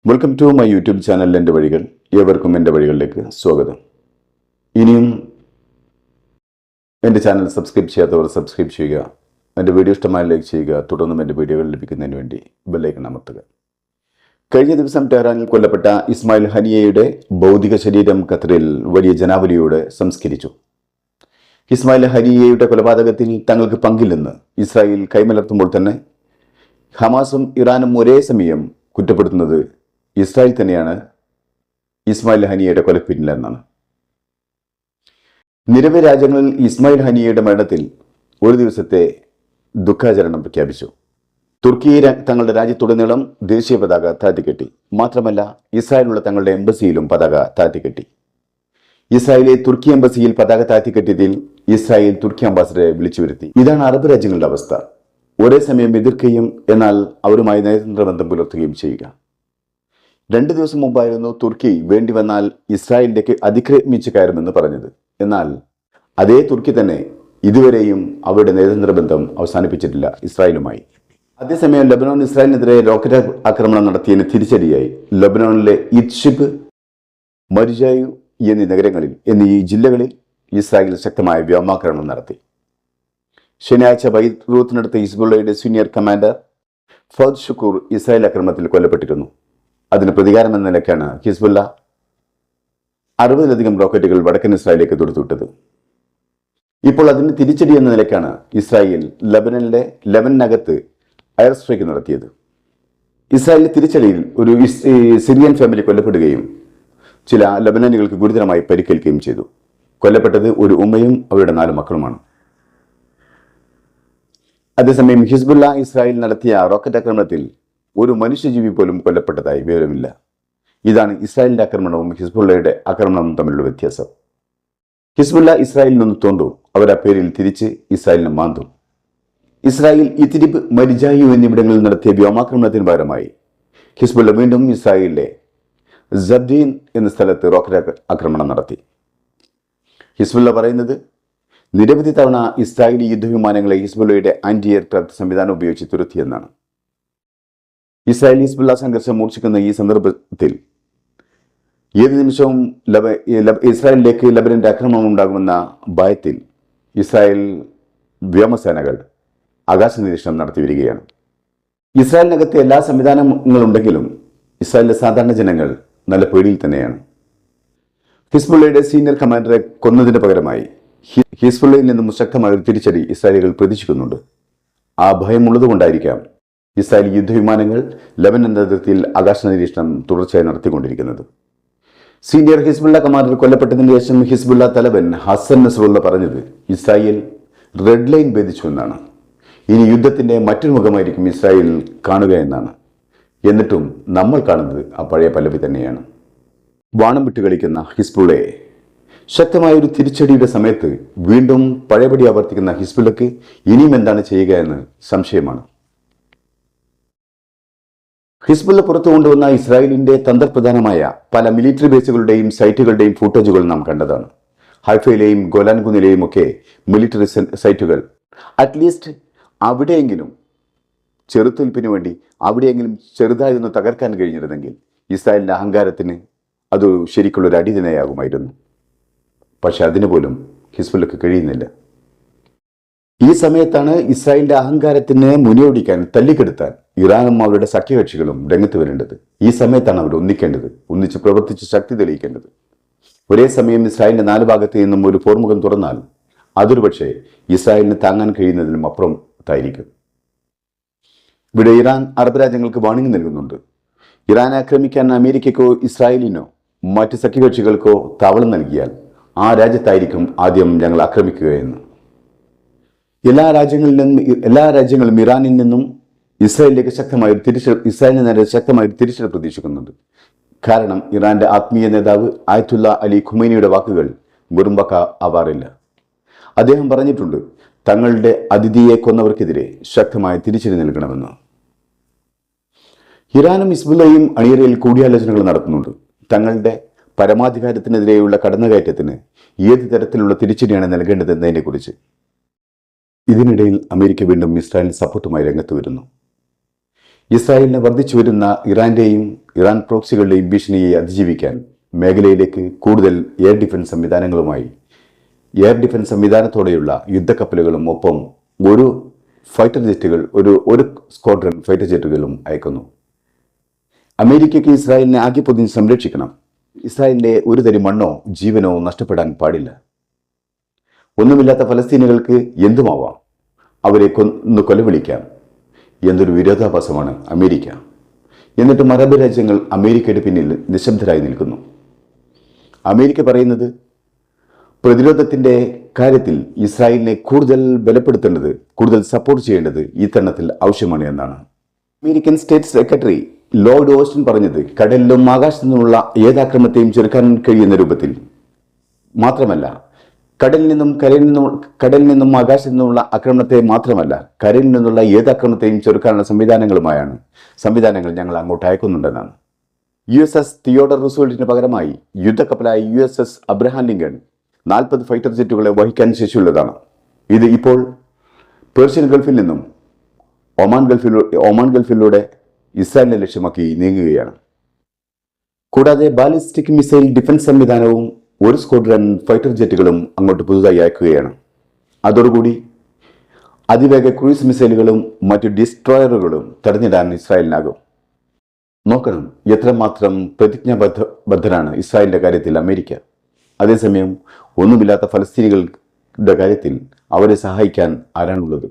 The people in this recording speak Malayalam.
Welcome to my YouTube channel എൻ്റെ വഴികൾ. ഏവർക്കും എൻ്റെ വഴികളിലേക്ക് സ്വാഗതം. ഇനിയും എൻ്റെ ചാനൽ സബ്സ്ക്രൈബ് ചെയ്യാത്തവർ സബ്സ്ക്രൈബ് ചെയ്യുക. എൻ്റെ വീഡിയോ ഇഷ്ടമായി ലൈക്ക് ചെയ്യുക. തുടർന്നും എൻ്റെ വീഡിയോകൾ ലഭിക്കുന്നതിന് വേണ്ടി ബെല്ലൈക്കൺ അമർത്തുക. കഴിഞ്ഞ ദിവസം ടെഹ്റാനിൽ കൊല്ലപ്പെട്ട ഇസ്മായിൽ ഹനിയയുടെ ഭൗതിക ശരീരം ഖത്തറിൽ വലിയ ജനാവലിയോടെ സംസ്കരിച്ചു. ഇസ്മായിൽ ഹനിയയുടെ കൊലപാതകത്തിൽ തങ്ങൾക്ക് പങ്കില്ലെന്ന് ഇസ്രായേൽ കൈമലർത്തുമ്പോൾ തന്നെ ഹമാസും ഇറാനും ഒരേ സമയം കുറ്റപ്പെടുത്തുന്നത് ഇസ്രായേൽ തന്നെയാണ് ഇസ്മായിൽ ഹനിയയുടെ കൊലയ്ക്ക് പിന്നിലെന്നാണ്. നിരവധി രാജ്യങ്ങളിൽ ഇസ്മായിൽ ഹനിയയുടെ മരണത്തിൽ ഒരു ദിവസത്തെ ദുഃഖാചരണം പ്രഖ്യാപിച്ചു. തുർക്കി തങ്ങളുടെ രാജ്യത്തുടനീളം ദേശീയ പതാക താഴ്ത്തിക്കെട്ടി. മാത്രമല്ല, ഇസ്രായേലിലുള്ള തങ്ങളുടെ എംബസിയിലും പതാക താഴ്ത്തിക്കെട്ടി. ഇസ്രായേലിലെ തുർക്കി എംബസിയിൽ പതാക താഴ്ത്തിക്കെട്ടിയതിൽ ഇസ്രായേൽ തുർക്കി അംബാസഡറെ വിളിച്ചു വരുത്തി. ഇതാണ് അറബ് രാജ്യങ്ങളുടെ അവസ്ഥ. ഒരേ സമയം എതിർക്കുകയും എന്നാൽ അവരുമായി നയതന്ത്ര ബന്ധം പുലർത്തുകയും ചെയ്യുക. 2 ദിവസം മുമ്പായിരുന്നു തുർക്കി വേണ്ടി വന്നാൽ ഇസ്രായേലിലേക്ക് അതിക്രമിച്ച് കയറുമെന്ന് പറഞ്ഞത്. എന്നാൽ അതേ തുർക്കി തന്നെ ഇതുവരെയും അവരുടെ നയതന്ത്ര ബന്ധം അവസാനിപ്പിച്ചിട്ടില്ല ഇസ്രായേലുമായി. അതേസമയം ലബനോൺ ഇസ്രായേലിനെതിരെ റോക്കറ്റ് ആക്രമണം നടത്തിയതിന് തിരിച്ചടിയായി ലബനോണിലെ ഇദ്ഷിബ്, മർജായു എന്നീ ജില്ലകളിൽ ഇസ്രായേൽ ശക്തമായ വ്യോമാക്രമണം നടത്തി. ശനിയാഴ്ച ബൈറൂത്തിനടുത്ത് ഹിസ്ബുള്ളയുടെ senior commander Fuad Shukr Israel ആക്രമണത്തിൽ കൊല്ലപ്പെട്ടിരുന്നു. അതിന് പ്രതികാരം എന്ന നിലയ്ക്കാണ് ഹിസ്ബുള്ള 60-ലധികം റോക്കറ്റുകൾ വടക്കൻ ഇസ്രായേലിലേക്ക് തൊടുത്തുവിട്ടത്. ഇപ്പോൾ അതിന് തിരിച്ചടി എന്ന നിലയ്ക്കാണ് ഇസ്രായേൽ ലെബനനകത്ത് എയർ സ്ട്രൈക്ക് നടത്തിയത്. ഇസ്രായേലിന്റെ തിരിച്ചടിയിൽ ഒരു സിറിയൻ ഫാമിലി കൊല്ലപ്പെടുകയും ചില ലെബനനികൾക്ക് ഗുരുതരമായി പരിക്കേൽക്കുകയും ചെയ്തു. കൊല്ലപ്പെട്ടത് ഒരു ഉമ്മയും അവരുടെ 4 മക്കളുമാണ്. അതേസമയം ഹിസ്ബുള്ള ഇസ്രായേൽ നടത്തിയ റോക്കറ്റ് ആക്രമണത്തിൽ ഒരു മനുഷ്യജീവി പോലും കൊല്ലപ്പെട്ടതായി വിവരമില്ല. ഇതാണ് ഇസ്രായേലിന്റെ ആക്രമണവും ഹിസ്ബുള്ളയുടെ ആക്രമണവും തമ്മിലുള്ള വ്യത്യാസം. ഹിസ്ബുള്ള ഇസ്രായേലിൽ നിന്ന് തോണ്ടു, അവർ ആ പേരിൽ തിരിച്ച് ഇസ്രായേലിനെ മാന്തും. ഇസ്രായേൽ ഇത്തിരിബ്, മരിജായു എന്നിവിടങ്ങളിൽ നടത്തിയ വ്യോമാക്രമണത്തിന് പകരമായി ഹിസ്ബുള്ള വീണ്ടും ഇസ്രായേലിലെ സബ്ദീൻ എന്ന സ്ഥലത്ത് റോക്കറ്റ് ആക്രമണം നടത്തി. ഹിസ്ബുള്ള പറയുന്നത് നിരവധി തവണ ഇസ്രായേലി യുദ്ധവിമാനങ്ങളെ ഹിസ്ബുള്ളയുടെ ആന്റി എയർക്രാഫ്റ്റ് സംവിധാനം ഉപയോഗിച്ച് തുരത്തിയെന്നാണ്. ഇസ്രായേൽ ഹിസ്ബുള്ള സംഘർഷം മൂർച്ഛിക്കുന്ന ഈ സന്ദർഭത്തിൽ ഏത് നിമിഷവും ഇസ്രായേലിലേക്ക് ലബനന്റെ ആക്രമണം ഉണ്ടാകുമെന്ന ഭയത്തിൽ ഇസ്രായേൽ വ്യോമസേനകൾ ആകാശ നിരീക്ഷണം നടത്തി വരികയാണ്. ഇസ്രായേലിനകത്ത് എല്ലാ സംവിധാനങ്ങളുണ്ടെങ്കിലും ഇസ്രായേലിലെ സാധാരണ ജനങ്ങൾ നല്ല പേടിയിൽ തന്നെയാണ്. ഹിസ്ബുള്ളയുടെ സീനിയർ കമാൻഡറെ കൊന്നതിന് പകരമായി ഹിസ്ബുള്ളയിൽ നിന്നും ശക്തമായ ഒരു തിരിച്ചടി ഇസ്രായേലികൾ പ്രതീക്ഷിക്കുന്നുണ്ട്. ആ ഭയമുള്ളതുകൊണ്ടായിരിക്കാം ഇസ്രായേലി യുദ്ധവിമാനങ്ങൾ ലെബനൻ അതിർത്തിയിൽ ആകാശ നിരീക്ഷണം തുടർച്ചയായി നടത്തിക്കൊണ്ടിരിക്കുന്നത്. സീനിയർ ഹിസ്ബുള്ള കമാൻഡർ കൊല്ലപ്പെട്ടതിന് ശേഷം ഹിസ്ബുള്ള തലവൻ ഹസൻ നസ്രുള്ള പറഞ്ഞത് ഇസ്രായേൽ റെഡ് ലൈൻ ഭേദിച്ചു എന്നാണ്. ഇനി യുദ്ധത്തിന്റെ മറ്റൊരു മുഖമായിരിക്കും ഇസ്രായേൽ കാണുക എന്നാണ്. എന്നിട്ടും നമ്മൾ കാണുന്നത് ആ പഴയ പല്ലവി തന്നെയാണ്. വാണം വിട്ട് കളിക്കുന്ന ഹിസ്ബുള്ളയെ ശക്തമായ ഒരു തിരിച്ചടിയുടെ സമയത്ത് വീണ്ടും പഴയപടി ആവർത്തിക്കുന്ന ഹിസ്ബുള്ളക്ക് ഇനിയും എന്താണ് ചെയ്യുക എന്ന് സംശയമാണ്. ഹിസ്ബുള്ള പുറത്തു കൊണ്ടുവന്ന ഇസ്രായേലിന്റെ തന്ത്രപ്രധാനമായ പല മിലിറ്ററി ബേസുകളുടെയും സൈറ്റുകളുടെയും ഫുട്ടേജുകൾ നാം കണ്ടതാണ്. ഹൈഫയിലെയും ഗോലാൻ കുന്നിലെയും ഒക്കെ മിലിറ്ററി സൈറ്റുകൾ അറ്റ്ലീസ്റ്റ് അവിടെയെങ്കിലും ചെറുത്തുനിൽപ്പിന് വേണ്ടി അവിടെയെങ്കിലും ചെറുതായൊന്ന് തകർക്കാൻ കഴിഞ്ഞിരുന്നെങ്കിൽ ഇസ്രായേലിന്റെ അഹങ്കാരത്തിന് അത് ശരിക്കുള്ളൊരു അടി തന്നെയാകുമായിരുന്നു. പക്ഷെ അതിനു പോലും ഹിസ്ബുള്ളക്ക് കഴിയുന്നില്ല. ഈ സമയത്താണ് ഇസ്രായേലിന്റെ അഹങ്കാരത്തിന് മുനിയൊടിക്കാൻ, തല്ലിക്കെടുത്താൻ ഇറാനും അവരുടെ സഖ്യകക്ഷികളും രംഗത്ത് വരേണ്ടത്. ഈ സമയത്താണ് അവർ ഒന്നിക്കേണ്ടത്, ഒന്നിച്ച് പ്രവർത്തിച്ച് ശക്തി തെളിയിക്കേണ്ടത്. ഒരേ സമയം ഇസ്രായേലിന്റെ 4 ഭാഗത്ത് നിന്നും ഒരു പോർമുഖം തുറന്നാൽ അതൊരു പക്ഷേ ഇസ്രായേലിന് താങ്ങാൻ കഴിയുന്നതിനും അപ്പുറത്തായിരിക്കും. ഇവിടെ ഇറാൻ അറബ് രാജ്യങ്ങൾക്ക് വാണിംഗ് നൽകുന്നുണ്ട്. ഇറാനെ ആക്രമിക്കാൻ അമേരിക്കയ്ക്കോ ഇസ്രായേലിനോ മറ്റ് സഖ്യകക്ഷികൾക്കോ താവളം നൽകിയാൽ ആ രാജ്യത്തായിരിക്കും ആദ്യം ഞങ്ങൾ ആക്രമിക്കുക എന്ന്. എല്ലാ രാജ്യങ്ങളും ഇറാനിൽ നിന്നും ഇസ്രായേലിലേക്ക് ഇസ്രായേലിന് നേരെ ശക്തമായ ഒരു തിരിച്ചടി പ്രതീക്ഷിക്കുന്നുണ്ട്. കാരണം ഇറാന്റെ ആത്മീയ നേതാവ് ആയത്തുള്ള അലി ഖുമൈനിയുടെ വാക്കുകൾ വെറും വാക്ക് ആവാറില്ല. അദ്ദേഹം പറഞ്ഞിട്ടുണ്ട്, തങ്ങളുടെ അതിഥിയെ കൊന്നവർക്കെതിരെ ശക്തമായ തിരിച്ചടി നൽകണമെന്ന്. ഇറാനും ഹിസ്ബുള്ളയും അണിയറയിൽ കൂടിയാലോചനകൾ നടത്തുന്നുണ്ട്. തങ്ങളുടെ പരമാധികാരത്തിനെതിരെയുള്ള കടന്നുകയറ്റത്തിന് ഏത് തരത്തിലുള്ള തിരിച്ചടിയാണ് നൽകേണ്ടതെന്നതിനെക്കുറിച്ച്. ഇതിനിടയിൽ അമേരിക്ക വീണ്ടും ഇസ്രായേൽ സപ്പോർട്ടുമായി രംഗത്ത് വരുന്നു. ഇസ്രായേലിന് വർദ്ധിച്ചു വരുന്ന ഇറാൻ പ്രോക്സികളുടെയും ഭീഷണിയെ അതിജീവിക്കാൻ മേഖലയിലേക്ക് കൂടുതൽ എയർ ഡിഫൻസ് സംവിധാനങ്ങളുമായി എയർ ഡിഫൻസ് സംവിധാനത്തോടെയുള്ള യുദ്ധക്കപ്പലുകളും ഒപ്പം ഒരു സ്ക്വാഡ്രൺ ഫൈറ്റർ ജെറ്റുകളും അയക്കുന്നു. അമേരിക്കയ്ക്ക് ഇസ്രായേലിനെ ആകെ പൊതിഞ്ഞ് സംരക്ഷിക്കണം. ഇസ്രായേലിന്റെ ഒരു തരി മണ്ണോ ജീവനോ നഷ്ടപ്പെടാൻ പാടില്ല. ഒന്നുമില്ലാത്ത ഫലസ്തീനികൾക്ക് എന്തുമാവാം, അവരെ കൊലവിളിക്കാം എന്നൊരു വിരോധാഭാസമാണ് അമേരിക്ക. എന്നിട്ടും അറബ് രാജ്യങ്ങൾ അമേരിക്കയുടെ പിന്നിൽ നിശബ്ദരായി നിൽക്കുന്നു. അമേരിക്ക പറയുന്നത് പ്രതിരോധത്തിന്റെ കാര്യത്തിൽ ഇസ്രായേലിനെ കൂടുതൽ ബലപ്പെടുത്തേണ്ടത്, കൂടുതൽ സപ്പോർട്ട് ചെയ്യേണ്ടത് ഈ തരണത്തിൽ ആവശ്യമാണ് എന്നാണ്. American state secretary Lord Austin പറഞ്ഞത് കടലിലും ആകാശത്തു നിന്നുള്ള ഏതാക്രമണത്തെയും ചെറുക്കാൻ കഴിയുന്ന രൂപത്തിൽ മാത്രമല്ല, കടലിൽ നിന്നും ആകാശത്തു നിന്നുള്ള ആക്രമണത്തെ മാത്രമല്ല, കരയിൽ നിന്നുള്ള ഏത് ആക്രമണത്തെയും ചെറുക്കാനുള്ള സംവിധാനങ്ങൾ ഞങ്ങൾ അങ്ങോട്ട് അയക്കുന്നുണ്ടെന്നാണ്. USS തിയോഡർ റൂസ്വെൽറ്റിന് പകരമായി യുദ്ധക്കപ്പലായ USS അബ്രഹാം ലിങ്കൺ 40 ഫൈറ്റർ ജെറ്റുകളെ വഹിക്കാൻ ശേഷിയുള്ളതാണ്. ഇത് ഇപ്പോൾ പേർഷ്യൻ ഗൾഫിൽ നിന്നും ഒമാൻ ഗൾഫിലൂടെ ഇസ്രായേലിനെ ലക്ഷ്യമാക്കി നീങ്ങുകയാണ്. കൂടാതെ ബാലിസ്റ്റിക് മിസൈൽ ഡിഫൻസ് സംവിധാനവും ഒരു സ്ക്വാഡ്രൺ ഫൈറ്റർ ജെറ്റുകളും അങ്ങോട്ട് പുതുതായി അയക്കുകയാണ്. അതോടുകൂടി അതിവേഗ ക്രൂയിസ് മിസൈലുകളും മറ്റു ഡിസ്ട്രോയറുകളും തടഞ്ഞിടാൻ ഇസ്രായേലിനാകും. നോക്കണം എത്രമാത്രം പ്രതിജ്ഞാബദ്ധരാണ് ഇസ്രായേലിന്റെ കാര്യത്തിൽ അമേരിക്ക. അതേസമയം ഒന്നുമില്ലാത്ത ഫലസ്തീനികളുടെ കാര്യത്തിൽ അവരെ സഹായിക്കാൻ ആരാണുള്ളത്?